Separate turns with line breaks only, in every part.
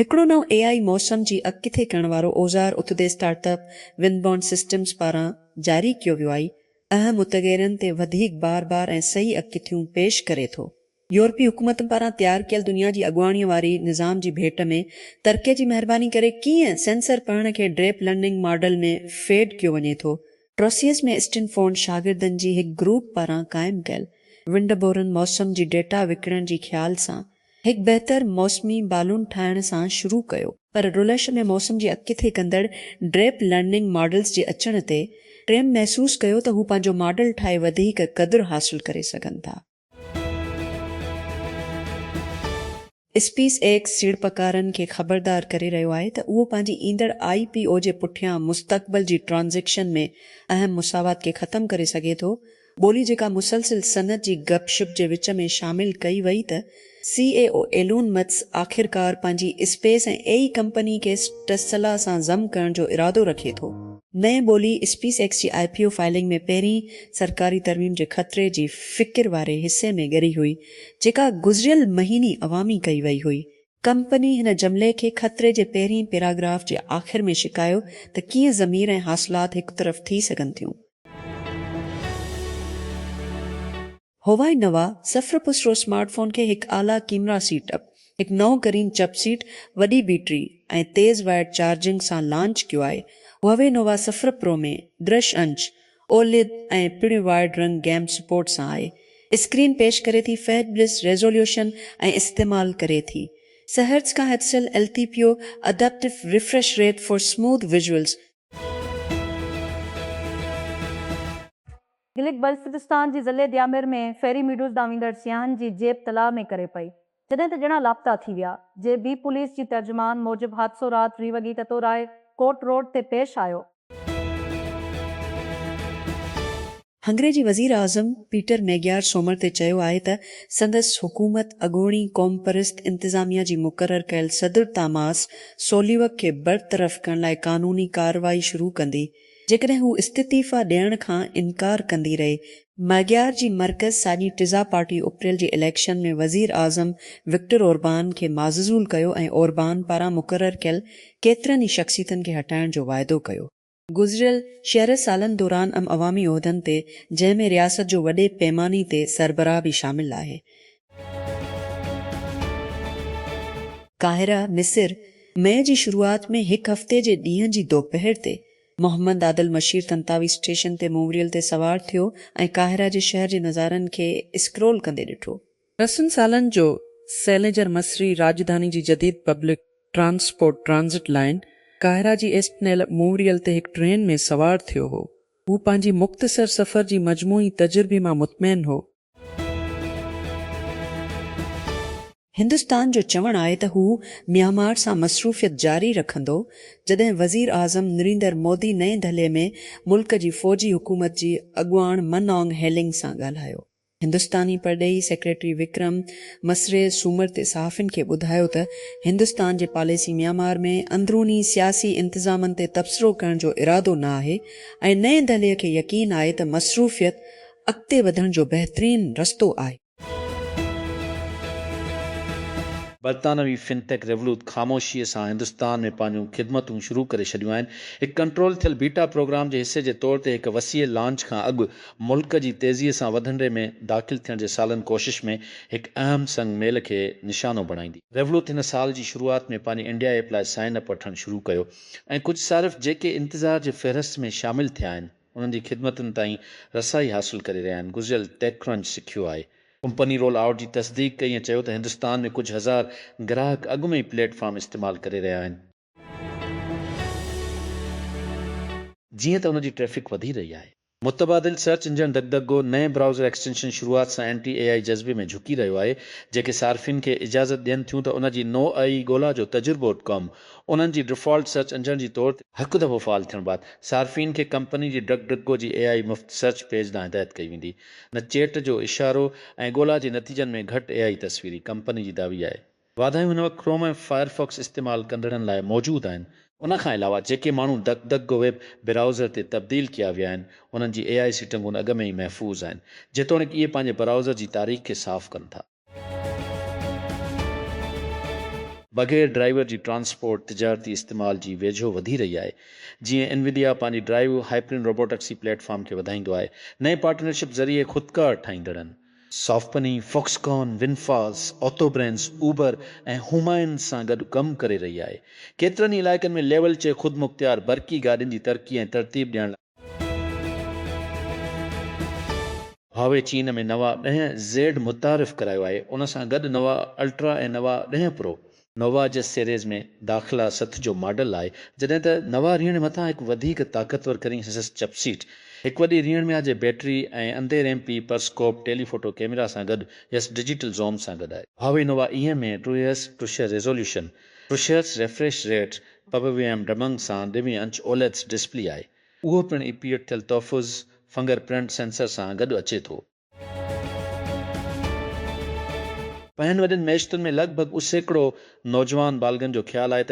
हिकिड़ो नओं AI मौसम जी अॻु किथे करण वारो औज़ार उथदे स्टार्टअप विनबॉर्न सिस्टम्स पारां जारी कयो वियो आहे। अहम मुतग़यरनि ते वधीक बार बार ऐं सही अकिथियूं पेश करे थो। यूरोपी हुकूमतुनि पारां तयारु कयल दुनिया जी अॻुवाणीअ वारी निज़ाम जी भेट में तरके जी महिरबानी करे कीअं सेंसर पढ़ण खे ड्रेप लर्निंग मॉडल में फेड कयो वञे थो। ट्रोसियस में स्टिनफोर्ड शागिर्दनि जी हिकु ग्रुप पारां क़ाइमु कयल विंडबोरन मौसम जी डेटा विकिणण जी ख़्याल सां हिकु बहितर मौसमी बालून ठाहिण सां शुरू कयो, पर रुलश में मौसम जी अकिथे कंदड़ ड्रेप लर्निंग मॉडल्स जे अचण ते टेम महसूस कयो त हू पंहिंजो मॉडल ठाहे वधीक क़दुरु हासिल करे सघनि था। स्पेस एक्स सीड़पकारनि खे ख़बरदार करे रहियो आहे त उहो पंहिंजी ईंदड़ IPO जे पुठियां मुस्तक़बिल जी ट्रांज़ेक्शन में अहम मुसावात खे ख़तमु करे सघे थो। ॿोली जेका मुसलसिल सनत जी गपशप जे विच में शामिल कई वई त CEO एलोन मस्क आख़िरकार पंहिंजी स्पेस ऐं AI कंपनी खे टेस्ला सां ज़म करण जो इरादो रखे थो। नए ॿोली स्पेस एक्स जी IPO फाइलिंग में पहिरीं सरकारी तरमीम जे ख़तरे जी फ़िक्र वारे हिसे में ॻरी हुई, जेका गुज़िरियल महीने अवामी कई वई हुई। कंपनी हिन जुमिले खे ख़तरे जे पहिरीं पैराग्राफ जे आख़िर में शिकायो त कीअं ज़मीर ऐं हासिलात हिकु तरफ़ थी सघनि थियूं। होवाई नवा सफ़र पुसरो स्मार्टफोन खे हिकु आला कैमरा सेटअप, हिकु नओं करीन चिपसेट, वॾी बैटरी ऐं तेज़ वायर चार्जिंग सां लॉन्च कयो आहे। हुआवे नोवा सफ़र प्रो में दृश्य अंश, OLED ऐं पिणु वाइड रंग गैम सपोर्ट सां आहे। स्क्रीन पेश करे थी फैबलेस रेज़ोल्यूशन ऐं इस्तेमाल करे थी सहर्ट्ज़ खां हेक्सल LTPO adaptive refresh rate for smooth visuals.
गिलिक बल्तिस्तान जी ज़िले दियामिर में फेरी मीडूज़ दावींदड़ सियाहन जी जेब तलाउ में करे पई, जॾहिं त ॼणा लापता थी विया। JB पुलिस जी तर्जुमान मूजिब हादसो राति 20 वॻे ततोराए कोट रोड ते पेश आयो।
हंगरे जी वज़ीर आज़म पीटर मेग्यार सोमर ते चयो आहे त संदसि हुकूमत अॻूणी क़ौम परस्त इंतिज़ामिया जी मुक़ररु कयल सदर तामास सोलीवक खे बरतरफ़ करण लाइ क़ानूनी कार्रवाई शुरू कंदी, जेकॾहिं हू इस्तीफ़ा ॾियण खां इनकार कंदी रहे। मैग्यार जी मर्कज़ साॼी टिज़ा पार्टी अप्रैल जी इलेक्शन में वज़ीर आज़म विक्टर ओरबान खे माज़ूल कयो ऐं ओरबान पारां मुक़ररु कयल केतिरनि ई शख़्सियतनि खे हटाइण जो वाइदो कयो। गुज़िरियल 6 सालनि दौरान अवामी उहिदनि ते, जंहिं में रियासत जो वॾे पैमाने ते सरबराह भी शामिल आहे। काहिरा मिस्र मई जी शुरूआत में हिकु हफ़्ते जे ॾींहं जी दोपहर ते मोहम्मद आदिल मशीर तंतावी स्टेशन ते मूवरियल ते सवार थियो ऐं काहिरा जे शहर जे नज़ारनि खे स्क्रोल कंदे ॾिठो। 10 सालनि जो सैलेजर मसरी राजधानी जी जदीद पब्लिक ट्रांसपोर्ट ट्रांजिट लाइन काहिरा जी एस्टनेल मूवरियल ते हिकु ट्रेन में सवार थियो हो। हू पंहिंजी मुख़्तसर सफ़र जी मजमूई तजुर्बे मां मुतमैन हो। हिंदुस्तान जो चवणु आहे त हू म्यांमार सां मसरूफ़ियत जारी रखंदो, जॾहिं वज़ीर आज़म नरेंद्र मोदी नएं दहले में मुल्क जी फ़ौजी हुकूमत जी अॻुवाण मन ऑंग हेलिंग सां ॻाल्हायो। हिंदुस्तानी परॾेही सेक्रेटरी विक्रम मसरे सूमर ते सहाफ़ियुनि खे ॿुधायो त हिंदुस्तान जे पॉलिसी म्यांमार में अंदरूनी सियासी इंतिज़ामनि ते तबसरो करण जो इरादो न आहे ऐं नएं दहले खे यकीन आहे त मसरूफ़ियत अॻिते वधण जो बहितरीन रस्तो आहे।
बरतानवी फिनटेक रेवलूट ख़ामोशीअ सां हिंदुस्तान में पंहिंजूं ख़िदमतूं शुरू करे छॾियूं आहिनि। हिकु कंट्रोल थियल बीटा प्रोग्राम जे हिसे जे तौर ते हिकु वसीअ लॉन्च खां अॻु मुल्क जी तेज़ीअ सां वधंदे में दाख़िल थियण जे सालनि कोशिश में हिकु अहम संग मेल खे निशानो बणाईंदी। रेवलूट हिन साल जी शुरूआत में पंहिंजी इंडिया ऐप लाइ साइन अप वठणु शुरू कयो ऐं कुझु सारिफ़ जेके इंतज़ार जे फ़हिरिस्त में शामिल थिया आहिनि उन्हनि जी ख़िदमतुनि ताईं रसाई हासिल करे रहिया आहिनि। गुज़िरियल टेक क्रंच सिखियो आहे। कंपनी रोल आउट जी तस्दीक कई ऐं चयो त हिंदुस्तान में कुझु हज़ार ग्राहक अॻु में ई प्लेटफॉर्म इस्तेमालु करे रहिया आहिनि। जीअं त उन जी ट्रैफ़िक वधी रही आहे। मुतबादिल सर्च इंजन डगडगो नए ब्राउज़र एक्सटेंशन शुरूआत सां एंटी AI जज़्बे में झुकी रहियो आहे, जेके सार्फ़िन खे इजाज़त ॾियनि थियूं त उन जी नोई ॻोल्हा जो तजुर्बो कम उन्हनि जी डिफ़ॉल्ट सर्च इंजन जी तौर ते हिकु दफ़ो फ़ाल थियण बाद सार्फ़िन खे कंपनी जी डगडगो जी AI मुफ़्त सर्च पेज ॾांहुं हिदायत कई वेंदी। न चेट जो इशारो ऐं ॻोल्हा जे नतीजनि में घटि AI तस्वीरी कंपनी जी दावी आहे। वाधायूं हिन वक़्तु क्रोम ऐं फायरफॉक्स इस्तेमालु कंदड़नि लाइ मौजूदु आहिनि। उन खां अलावा जेके माण्हू डगडगो वेब ब्राउज़र ते तब्दील किया विया आहिनि उन्हनि जी AI सीटिंगुनि अॻ में ई महफ़ूज़ आहिनि, जेतोणीकि इहे पंहिंजे ब्राउज़र जी तारीख़ खे साफ़ कनि था। बग़ैर ड्राइवर जी ट्रांसपोर्ट तिजारती इस्तेमाल जी वेझो वधी रही आहे। जीअं एनविडिया पंहिंजी ड्राइव हाइपरिन रोबोटैक्सी प्लेटफॉर्म खे वधाईंदो आहे, नए पार्टनरशिप ज़रिए ख़ुदकार ठाहींदड़ आहिनि। सॉफ्टबनी, फॉक्सकॉन, विनफास, ऑटोब्रेंड्स, उबर ऐं हुमायूं सां गॾु कमु करे रही आहे। केतिरनि ई इलाइक़नि में लेवल चे ख़ुदि मुख़्तियार बरक़ी गाॾियुनि जी तरक़ी ऐं तरतीब ॾियण हुआवे चीन में नवा 10 ज़ेड मुतारिफ़ करायो आहे। उन सां गॾु नवा अल्ट्रा ऐं नवा 10 प्रो। नोवा जे सीरीज़ में दाख़िला 60 जो मॉडल आहे, जॾहिं त नवा रीण मथां हिकु वधीक ताक़तवर करी चिपसीट, हिकु वॾी रीण में आहे बैटरी ऐं अंधेर एमपी परस्कोप टेलीफोटो कैमरा सां गॾु यस डिजिटल ज़ोम सां गॾु आहे। हुआवे नोवा ईएम में 2Hz टुशर resolution, 2Hz refresh rate, PWM dimming सां 2 इंच OLED डिस्प्ले आहे। उहो पिणु ईपीएट थियल तोहफ़ुज़ फिंगरप्रिंट सेंसर सां गॾु अचे थो। पहिनि वॾनि मैशतुनि में लॻभॻि सैकड़ो नौजवान बालगन जो ख़्यालु आहे त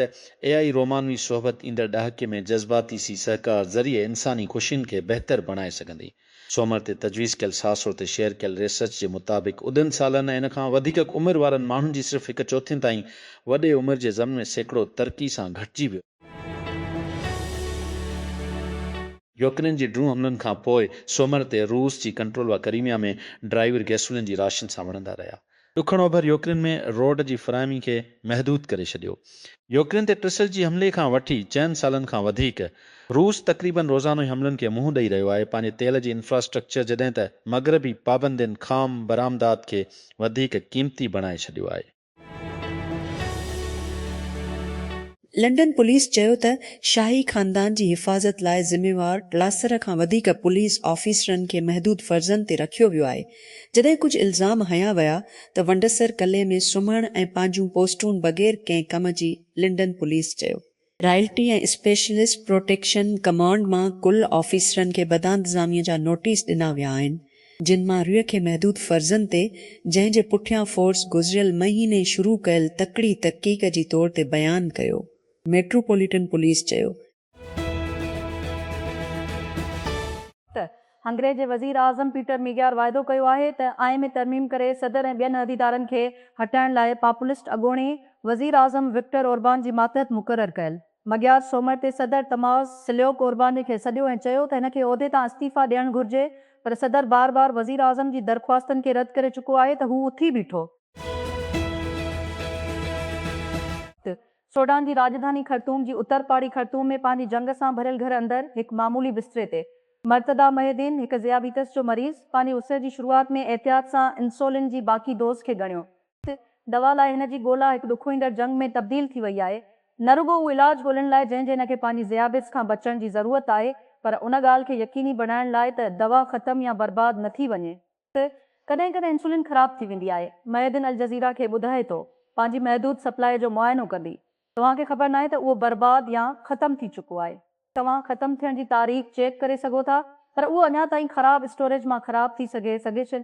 AI रोमानवी सोहबत ईंदड़ ॾहाके में जज़्बाती सी सहकार ज़रिए इंसानी ख़ुशियुनि खे बहितर बणाए सघंदी। सोमवार ते तजवीज़ कयल सासुर ते शेयर कयल रिसर्च जे मुताबिक़ उदनि सालनि ऐं इन खां वधीक उमिरि वारनि माण्हुनि जी सिर्फ़ु 1/4 ताईं वॾे उमिरि जे ज़मन में सैकड़ो तरक़ी सां घटिजी वियो। यूक्रेन जी ड्रोन हमलनि खां पोइ सोमवार ते रूस जी कंट्रोल वा क्रीमिया में ड्राइवर गैसोलीन जी राशन सां वणंदा रहिया। ॾुखण ओभर यूक्रेन में रोड जी फ़राहमी खे महदूद करे छॾियो। यूक्रेन ते ट्रिसल जी हमले खां वठी 4 सालनि खां वधीक रूस तक़रीबन रोज़ानो हमलनि खे मुंहुं ॾेई रहियो आहे, पंहिंजे तेल जी इंफ्रास्ट्रक्चर, जॾहिं त मग़रबी पाबंदियुनि ख़ाम बरामदात खे वधीक क़ीमती बणाए छॾियो आहे।
लंडन पुलिस चयो त शाही ख़ानदान जी हिफ़ाज़त लाइ ज़िम्मेवार 2 खां वधीक पुलिस ऑफिसरनि खे महदूद फ़र्ज़नि ते रखियो वियो आहे, जॾहिं कुझु इल्ज़ाम हया विया त वंडसर कले में सुम्हण ऐं पंहिंजूं पोस्टूं बग़ैर कंहिं कम जी। लंडन पुलिस चयो रॉयल्टी ऐं स्पेशलिस्ट प्रोटेक्शन कमांड मां कुल ऑफिसरनि खे बदइंतज़ामीअ जा नोटिस ॾिना विया आहिनि, जिन मां रुह खे महदूद फ़र्ज़नि ते, जंहिं जे पुठियां फोर्स गुज़िरियल महीने शुरू कयल तकड़ी तहक़ीक़ जी तौर ते बयानु कयो। मेट्रोपॉलिटन पुलिस चयो
त हंगरे जे वज़ीर आज़म पीटर मिग्यार वाइदो कयो आहे त आइन में तरमीम करे सदर ऐं ॿियनि अहदेदारनि खे हटाइण लाइ पॉपुलिस्ट अॻूणी वज़ीर आज़म विक्टर ओरबान जी मातहत मुक़ररु कयल। मग्यार सोमवार ते सदर तमाज़ सिल्योक ओरबानी खे सॾियो ऐं चयो त हिन खे उहिदे तां इस्तीफ़ा ॾियणु घुर्जे, पर सदर बार बार वज़ीर आज़म जी दरख़्वास्तनि खे रद्द करे चुको आहे त हू उथी बीठो। सूडान जी राजधानी खरतूम जी उत्तर पहाड़ी खरतूम में पंहिंजी जंग सां भरियल घर अंदरि हिकु मामूली बिस्तरे ते मर्तदा महिदीन, हिकु ज़ियाबीतस जो मरीज़, पंहिंजी उस जी शुरूआत में एहतियात सां इंसोलिन जी बाक़ी डोज़ खे ॻणियो। दवा लाइ हिन जी ॻोल्हा हिकु ॾुखो ईंदड़ जंग में तब्दील थी वई आहे। न रुॻो उहो इलाज ॻोल्हण लाइ जंहिंजे हिन खे पंहिंजी ज़ियाबिस खां बचण जी ज़रूरत आहे, पर उन ॻाल्हि खे यकीनी बणाइण लाइ त दवा ख़तमु या बर्बाद न थी वञे। कॾहिं कॾहिं इंसुलिन ख़राब थी वेंदी आहे। महिदीन अल जज़ीरा खे ॿुधाए थो पंहिंजी महदूद सप्लाई जो मुआइनो कंदी। तव्हांखे ख़बर नाहे त उहो बर्बाद या ख़तमु थी चुको आहे। तव्हां ख़तमु थियण जी तारीख़ चेक करे सघो था, पर उहो अञा ताईं ख़राब स्टोरेज मां ख़राब थी सघे।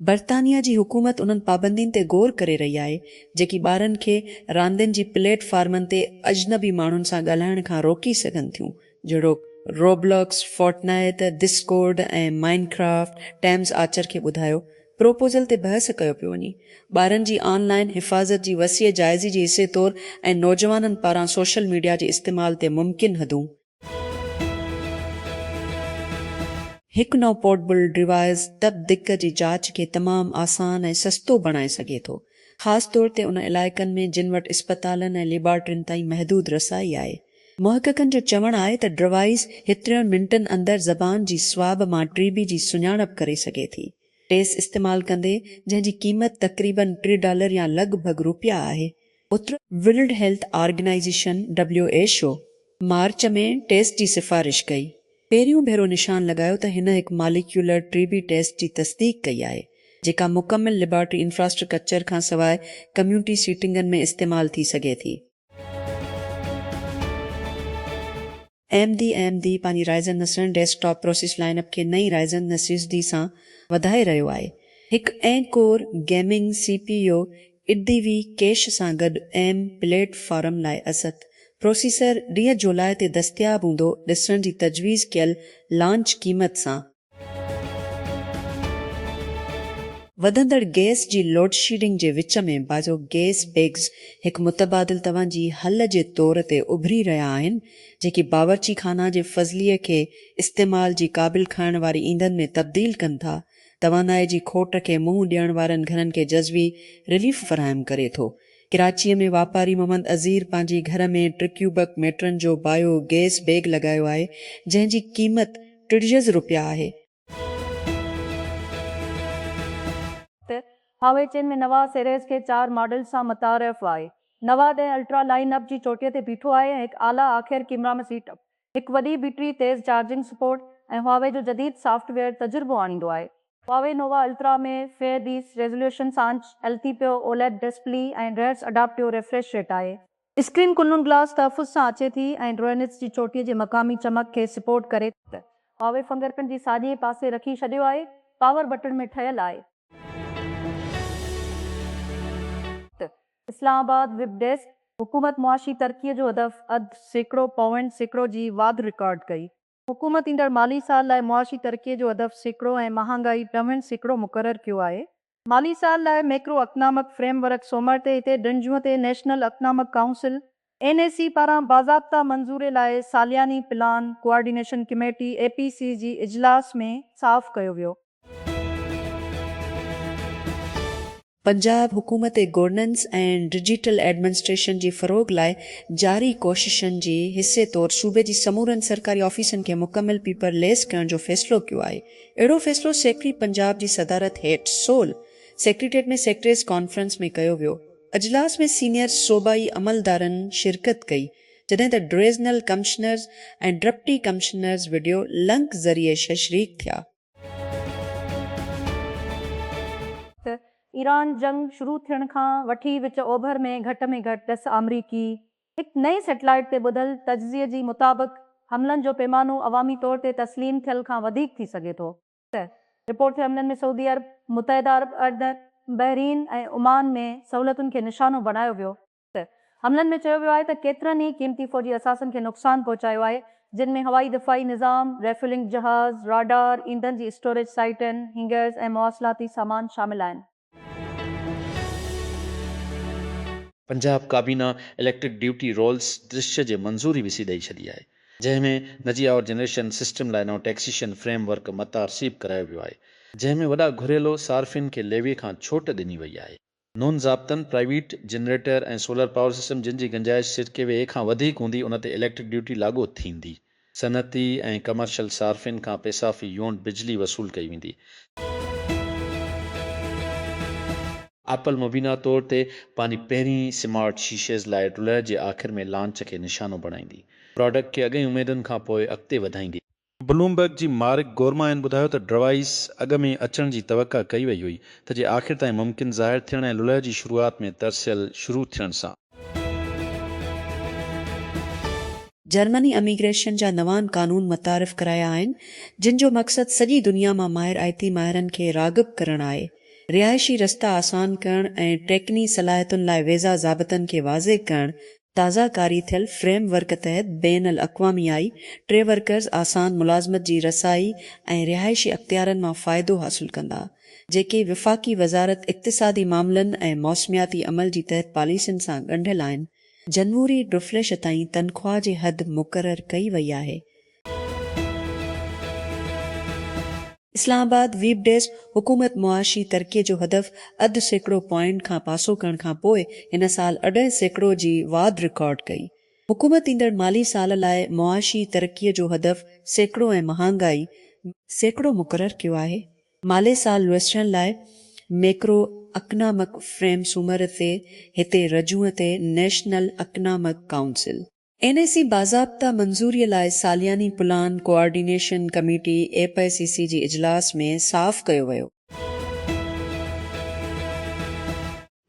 बर्तानिया जी हुकूमत उन्हनि पाबंदियुनि ते गौर करे रही आहे जेकी ॿारनि खे रांदियुनि जी प्लेटफॉर्मनि ते अजनबी माण्हुनि सां ॻाल्हाइण खां रोकी सघनि थियूं, जहिड़ो रोब्लॉक्स, फोर्टनाइट, डिस्कॉर्ड ऐं माइनक्राफ्ट। टाइम्स आर्चर खे ॿुधायो प्रोपोज़ल ते बहस कयो पियो वञे। ॿारनि जी ऑनलाइन हिफ़ाज़त जी वसीअ जाइज़ी जे हिसे तौरु ऐं नौजवाननि पारां सोशल मीडिया जे इस्तेमाल ते मुमकिन हदूं। हिकु नओं पोर्टेबल डिवाइस तब दिक़त जी जांच खे तमामु आसान ऐं सस्तो बणाए सघे थो, ख़ासि तौर ते उन इलाइक़नि में जिन वटि इस्पतालनि ऐं लेबॉर्ट्रियुनि ताईं महदूद रसाई आहे। मुहक़क़नि जो चवणु आहे त डिवाइस हेतिरनि मिंटनि अंदरि ज़बान जी स्वाब मां टीबी जी सुञाणप करे सघे थी। टेस्ट इस्तेमालु कंदे, जंहिंजी क़ीमत तक़रीबन $3 या लॻभॻि रुपया आहे। वर्ल्ड हेल्थ ऑर्गेनाइज़ेशन WHO मार्च में टेस्ट जी सिफ़ारिश कई। पहिरियों भेरो निशान लॻायो त हिन हिकु मालिक्यूलर टीबी टेस्ट जी तस्दीक कई आहे, जेका मुकमिल लेबॉर्ट्री इंफ्रास्ट्रक्चर खां सवाइ कम्यूनिटी सीटिंगनि में इस्तेमालु थी सघे थी। AMD पंहिंजी राइज़न नसरन डेस्कटॉप प्रोसेस लाइनअप खे नई राइज़न नसीज़दी सां वधाए रहियो आहे। हिकु corps gaming CPU IDV cash सां गॾु ARM प्लेटफॉर्म लाइ असद प्रोसेसर 10 जुलाई ते दस्तियाब हूंदो ॾिसण जी तजवीज़ कयल लॉन्च क़ीमत सां। वधंदड़ गैस जी लोड शेडिंग जे विच में बाज़ो गैस बैग्स हिकु मुतबादिल तव्हांजी हल जे तौर ते उभरी रहिया आहिनि जेकी बावर्ची खाना जे फज़लीअ खे इस्तेमाल जी क़ाबिल खणण वारी ईंधन में तब्दील कनि था तवानाई जी खोट खे मुंहुं ॾियण वारनि घरनि खे जज़्बी रिलीफ फराहम करे थो। कराचीअ में वापारी मोहम्मद अज़ीर पंहिंजे घर में 3 क्यूबक मीटरनि जो बायो गैस बैग लॻायो आहे जंहिंजी क़ीमत 30 रुपया आहे।
हावे चेन में नवा सीरीज़ के 4 मॉडल सां मुतारिफ़ आहे। नवा ऐं अल्ट्रा लाइन अप जी चोटीअ ते बीठो आहे ऐं हिकु आला आख़िर कैमरा में सीट हिकु वॾी बैटरी तेज़ चार्जिंग सपोर्ट ऐं हुआवे जो जदीद सॉफ्टवेयर तजुर्बो आणींदो आहे। हुआवे नोवा अल्ट्रा में फेयर डीस रेज़ोल्यूशन सांच LTPO OLED डिस्प्ले ऐं रेड्स अडाप्टिव रिफ्रेश रेट आहे। स्क्रीन कुल्लुन ग्लास तहफ़ुज़ सां अचे थी ऐं ड्रोनिट्स जी चोटीअ जे मक़ामी चमक खे सपोर्ट करे। हुआवे फिंगरप्रिंट जी साॼे पासे रखी छॾियो आहे, पावर बटन में ठहियलु आहे। इस्लामाबाद विब डेस्क हुकूमत मुआशी तरक़ीअ जो हदफ़ 0.5% जी वाध रिकॉर्ड कई। हुकूमत ईंदड़ माली साल लाइ मुआशी तरक़ीअ जो हदफ़ 1% ऐं महांगाई 9% मुक़ररु कयो आहे। माली साल लाइ मैक्रो इकनॉमिक फ्रेमवर्क सोमवार ते हिते डंजुअ ते नेशनल इकनॉमिक काउंसिल NAC पारां बाज़ाब्ता मंज़ूरी लाइ सालियानी प्लान कोऑर्डिनेशन कमेटी APC जी इजलास में साफ़ कयो वियो।
पंजाब हुकूमत गवर्नेंस एंड डिजिटल एडमिनिस्ट्रेशन जी फ़रोग़ लाइ जारी कोशिशनि जे हिसे तौरु सूबे जी समूरनि सरकारी ऑफिसनि खे मुकमिल पेपरलेस करण जो फ़ैसिलो कयो आहे। अहिड़ो फ़ैसिलो सेक्रेटरी पंजाब जी सदारत हेठि सोल सेक्रेटेरिएट में सेक्रेटरीज़ कॉन्फ्रेंस में कयो वियो। अजलास में सीनियर सूबाई अमलदारनि शिरकत कई जॾहिं त डिवीज़नल कमिश्नर्स ऐं डिप्टी कमिश्नर्स वीडियो लिंक ज़रिए शरीक थिया।
ईरान जंग शुरू थियण खां वठी विच ओभर में घटि 10 अमरीकी हिकु नई सैटेलाइट ते ॿुधल तजज़िये जी मुताबिक़ हमलनि जो पैमानो अवामी तौर ते तस्लीम थियल खां वधीक थी सघे थो। रिपोर्ट ते हमलनि में सऊदी अरब, मुतहदा अरब अमीरात, बहरीन ऐं ओमान में सहूलियतुनि खे निशानो बणायो वियो। हमलनि में चयो वियो आहे त केतिरनि ई क़ीमती फ़ौजी असासनि खे नुक़सानु पहुचायो आहे जिन में हवाई दिफ़ाई निज़ाम, रेफ्यूलिंग जहाज़, राडार, ईंधन जी स्टोरेज साइटनि, हिंगर्स ऐं मवासिलाती सामान शामिल आहिनि।
पंजाब काबीना इलेक्ट्रिक ड्यूटी रोल्स दृश्य जे मंज़ूरी विसी ॾेई छॾी आहे जंहिंमें नजी आवर जनरेशन सिस्टम लाइ नओं टैक्सेशन फ्रेमवर्क मतारसीब करायो वियो आहे जंहिंमें वॾा घुरियलो सार्फिन खे लेवी खां छूट ॾिनी वई आहे। नॉन ज़ाब्तनि प्राइवेट जनरेटर ऐं सोलर पावर सिस्टम जिन जी गुंजाइश सिरके वे खां वधीक हूंदी उन ते इलेक्ट्रिक ड्यूटी लागू थींदी। सनती ऐं कमर्शियल सार्फिन खां पैसा फी यूनिट बिजली वसूल कई वेंदी। एप्पल मुबीना तौर ते पंहिंजी पहिरीं स्मार्ट शीशेज़ लाइ जुलाई जे आख़िर में लॉन्च खे निशानो बणाईंदी। प्रोडक्ट खे अॻे उमेदुनि खां पोइ अॻिते वधाईंदी। ब्लूमबर्ग जी मार्क गोरमाइन ॿुधायो त डिवाइस अॻ में अचण जी तवक़ा कई वई हुई त जे आख़िर ताईं मुमकिन ज़ाहिर थियण ऐं जुलाई जी शुरूआत में तरसियल शुरू थियण सां।
जर्मनी इमिग्रेशन जा नवान कानून मुतारिफ़ कराया आहिनि जिन जो मक़सदु सॼी दुनिया मां माहिर आईती माहिरनि खे राग़िब करणु आहे। रिहाइशी रस्ता आसान करणु ऐं टेक्नी सलाहियतुनि लाइ वेज़ा ज़ाबितनि खे वाज़े करणु ताज़ा कारी थियल फ्रेमवर्क तहत बैन अल-अक़वामी टे वर्कर्स आसान मुलाज़मत जी रसाई ऐं रिहाइशी अख़्तियारनि मां फ़ाइदो हासिलु कंदा जेके विफ़ाक़ी वज़ारत इक़्तिसादी मामलनि ऐं मौसमियाती अमल जी तहत पॉलिसियुनि सां ॻंढियल आहिनि। जनवरी डुफ्लेश ताईं तनख़्वाह जी हद मुक़ररु कई वई आहे। इस्लामाबाद वीब डेस्क हुकूमत मुआशी तरक़ीअ जो हदफ़ 0.5 पॉइंट खां पासो करण खां पोइ हिन साल 2.5% जी वाध रिकॉर्ड कई। हुकूमत ईंदड़ माली साल लाइ मुआशी तरक़ीअ जो हदफ़ 1% ऐं महांगाई 1% मुक़ररु कयो आहे। माले साल वेस्टर्न लाइ मैक्रो इकनॉमिक फ्रेम सूमर ते हिते रजूअ ते नेशनल इकनॉमिक काउंसिल NAC बाज़ाब्ता मंज़ूरीअ लाइ सालियानी प्लान कोऑर्डिनेशन कमेटी APCC जी इजलास में साफ़ कयो वियो।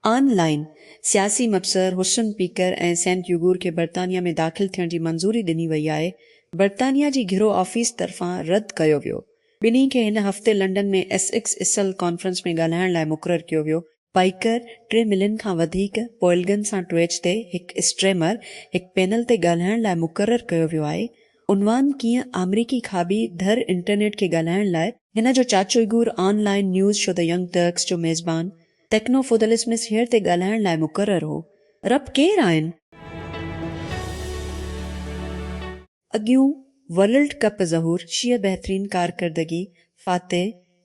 ऑनलाइन सियासी मबसर हुसन पीकर ऐं सेंट यूगूर खे बर्तानिया में दाख़िल थियण जी मंज़ूरी ॾिनी वई आहे। बर्तानिया जी गिरोह ऑफिस तरफ़ां रद्द कयो वियो। ॿिन्ही खे हिन हफ़्ते लंडन में SX इसल कॉन्फ्रेंस में ॻाल्हाइण लाइ मुक़ररु कयो वियो। पाइकर 3 मिलियन खां वधीक पोइलगन सां ट्वेच ते हिकु स्ट्रेमर हिकु पैनल ते ॻाल्हाइण लाइ मुक़ररु कयो वियो आहे। उनवान कीअं अमरीकी खाबी धर इंटरनेट खे ॻाल्हाइण लाइ हिन जो चाचो Uygur online news show the Young Turks जो मेज़बान टेक्नोफोदलिस्मिस हेर ते ॻाल्हाइण लाइ मुक़ररु हो। रब केरु आहिनि? अॻियूं वर्ल्ड कप ज़हूर शीअ बहितरीन कारकर्दगी फाते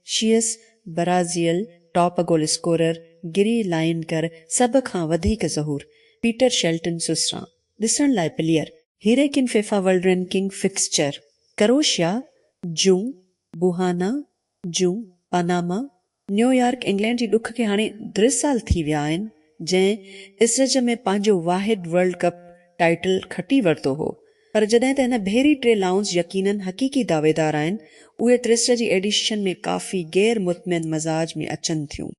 शीयस बराज़ियल टॉप गोल स्कोरर गिरी लाइनकर सभ खां वधीक ज़हूर पीटर शेल्टन सुसरा ॾिसण लाइ प्लेयर हीरेकिन FIFA world ranking fixture Croatia जूं बुहाना जूं पनामा न्यूयॉर्क इंग्लैंड जी ॾुख खे हाणे 3 साल थी विया आहिनि जंहिं इसरज में पंहिंजो वाहिद वर्ल्ड कप टाइटल खटी वरितो हो। पर जॾहिं त हिन भेरी 3 लाउंस यकीनन हक़ीक़ी दावेदार आहिनि उहे 63 जी एडिशन में काफ़ी गैर मुतमिन मज़ाज में अचनि थियूं।